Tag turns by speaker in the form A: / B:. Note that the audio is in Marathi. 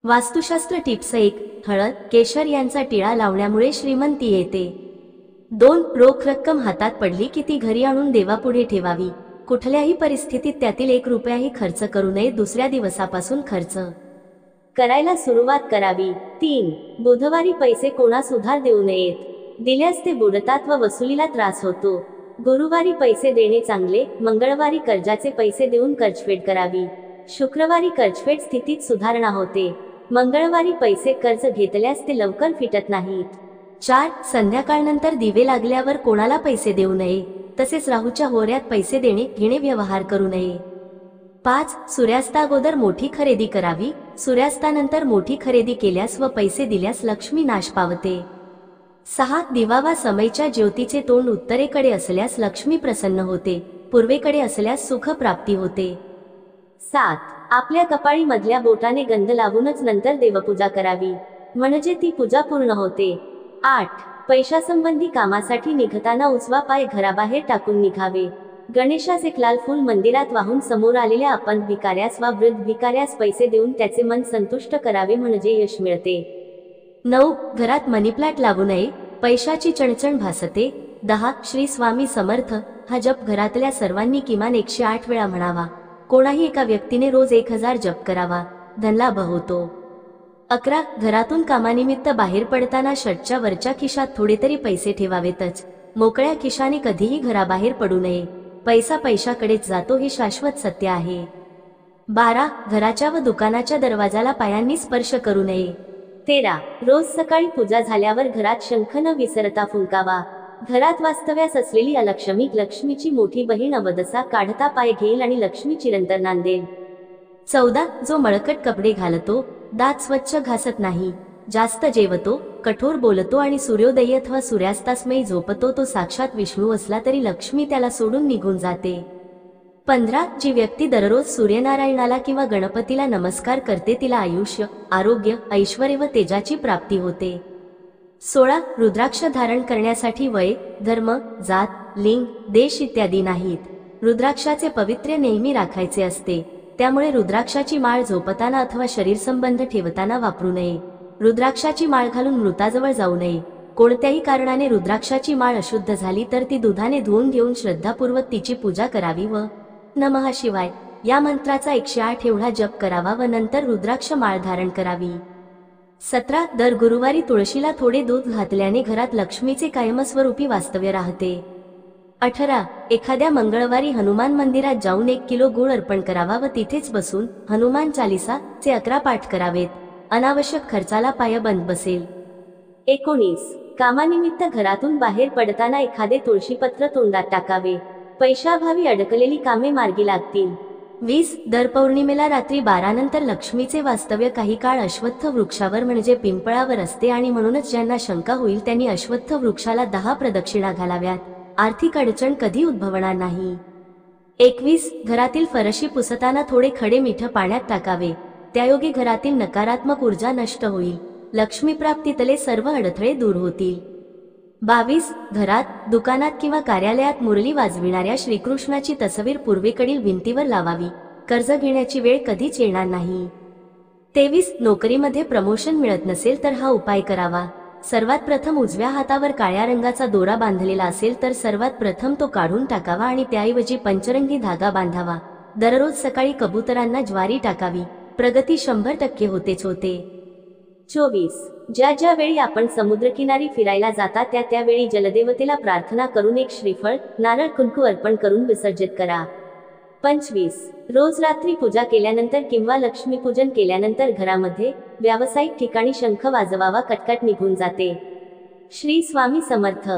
A: वास्तुशास्त्र टिप्स 1. हळद केशर यांचा टिळा लावण्यामुळे श्रीमंती येते. 2. रोख रक्कम हातात पडली की ती घरी आणून देवापुढे ठेवावी. कुठल्याही परिस्थितीत त्यातील 1 रुपयाही खर्च करू नये. दुसऱ्या दिवसापासून खर्च करायला सुरुवात करावी. 3. बुधवारी पैसे कोणास उधार देऊ नयेत. दिल्यास ते बुडतात व वसुलीला त्रास होतो. गुरुवारी पैसे देणे चांगले. मंगळवारी कर्जाचे पैसे देऊन कर्जफेड करावी. शुक्रवारी कर्जफेड स्थितीत सुधारणा होते. मंगळवारी पैसे कर्ज घेतल्यास ते लवकर फिटत नाहीत. 4. संध्याकाळनंतर दिवे लागल्यावर कोणाला पैसे देऊ नये. तसेच राहूच्या होऱ्यात पैसे देणे घेणे व्यवहार करू नये. 5. सूर्यास्ताअगोदर मोठी खरेदी करावी. सूर्यास्तानंतर मोठी खरेदी केल्यास व पैसे दिल्यास लक्ष्मी नाश पावते. 6. दिवा वा समईच्या ज्योतीचे तोंड उत्तरेकडे असल्यास लक्ष्मी प्रसन्न होते. पूर्वेकडे असल्यास सुख प्राप्ती होते. 7. आपल्या कपाळी मधल्या बोटाने गंध लावूनच नंतर देवपूजा करावी, म्हणजे ती पूजा पूर्ण होते. 8. पैशासंबंधी कामासाठी निघताना उजवा पाय घराबाहेर टाकून निघावे. गणेशास एक लाल फूल मंदिरात वाहून समोर आलेल्या अपंग भिकाऱ्यास वा वृद्ध भिकाऱ्यास पैसे देऊन त्याचे मन संतुष्ट करावे, म्हणजे यश मिळते. 9. घरात मनीप्लॅट लावू नये. पैशाची चणचण भासते. 10. श्री स्वामी समर्थ हा जप घरातल्या सर्वांनी किमान 108 वेळा म्हणावा. कोणाही एका व्यक्तीने रोज 1000 जप करावा. धनलाभ होतो. 11. घरातून कामानिमित्त बाहेर पडताना शर्टच्या वरच्या खिशात थोडे तरी पैसे ठेवावेतच. मोकळ्या खिशाने कधीही घराबाहेर पडू नये. पैसा पैशाकडेच जातो हे शाश्वत सत्य आहे. 12. घराच्या व दुकानाच्या दरवाजाला पायांनी स्पर्श करू नये. 13. रोज सकाळी पूजा झाल्यावर घरात शंख न विसरता फुंकावा. घरात वास्तव्यास असलेली अलक्ष्मी लक्ष्मीची मोठी बहीण अवदसा काढता पाय घेईल आणि लक्ष्मी चिरंतर नांदेल. 14. जो मळकट कपडे घालतो, दात स्वच्छ घासत नाही, जास्त जेवतो, कठोर बोलतो आणि सूर्योदय अथवा सूर्यास्तासमयी झोपतो, तो साक्षात विष्णू असला तरी लक्ष्मी त्याला सोडून निघून जाते. 15. जी व्यक्ती दररोज सूर्यनारायणाला किंवा गणपतीला नमस्कार करते तिला आयुष्य, आरोग्य, ऐश्वर्य व तेजाची प्राप्ती होते. 16. रुद्राक्ष धारण करण्यासाठी वय, धर्म, जात, लिंग, देश इत्यादी नाहीत. रुद्राक्षाचे पवित्र्य नेहमी राखायचे असते. त्यामुळे रुद्राक्षाची माळ झोपताना अथवा शरीर संबंध ठेवताना वापरू नये. रुद्राक्षाची माळ घालून मृताजवळ जाऊ नये. कोणत्याही कारणाने रुद्राक्षाची माळ अशुद्ध झाली तर ती दुधाने धुवून घेऊन श्रद्धापूर्वक तिची पूजा करावी व नमः शिवाय या मंत्राचा 108 एवढा जप करावा व नंतर रुद्राक्ष माळ धारण करावी. 17. दर गुरुवारी तुळशीला थोडे दूध घातल्याने घरात लक्ष्मीचे कायमस्वरूपी वास्तव्य राहते. 18. एखाद्या मंगळवारी हनुमान मंदिरात जाऊन 1 किलो गूळ अर्पण करावा व तिथेच बसून हनुमान चालीसा चे 11 पाठ करावेत. अनावश्यक खर्चाला पायबंद बसेल. 19. कामानिमित्त घरातून बाहेर पडताना एखादे तुळशीपत्र तोंडात टाकावे. पैशाभावी अडकलेली कामे मार्गी लागतील. 20. दर पौर्णिमेला रात्री 12 नंतर लक्ष्मीचे वास्तव्य काही काळ अश्वत्थ वृक्षावर म्हणजे पिंपळावर असते आणि म्हणूनच ज्यांना शंका होईल त्यांनी अश्वत्थ वृक्षाला 10 प्रदक्षिणा घालाव्यात. आर्थिक अडचण कधी उद्भवणार नाही. 21. घरातील फरशी पुसताना थोडे खडे मीठ पाण्यात टाकावे. त्यायोगे घरातील नकारात्मक ऊर्जा नष्ट होईल. लक्ष्मी प्राप्तीतले सर्व अडथळे दूर होतील. 22. घरात, दुकानात किंवा कार्यालयात मुरली वाजविणाऱ्या श्रीकृष्णाची तसवीर पूर्वेकडील भिंतीवर लावावी. कर्ज घेण्याची वेळ कधीच येणार नाही. 23. नोकरीमध्ये प्रमोशन मिळत नसेल तर हा उपाय करावा. सर्वात प्रथम उजव्या हातावर काळ्या रंगाचा दोरा बांधलेला असेल तर सर्वात प्रथम तो काढून टाकावा आणि त्याऐवजी पंचरंगी धागा बांधावा. दररोज सकाळी कबुतरांना ज्वारी टाकावी. प्रगती 100% होतेच होते. 24. ज्या वेळी आपण समुद्रकिनारी फिरायला जाता त्यावेळी जलदेवतेला प्रार्थना करून 1 श्रीफळ, नारळ, कुंकू अर्पण करून विसर्जित करा. 25. रोज रात्री पूजा केल्यानंतर किंवा लक्ष्मीपूजन केल्यानंतर घरामध्ये, व्यावसायिक ठिकाणी शंख वाजवावा. कटकट निघून जाते. श्री स्वामी समर्थ.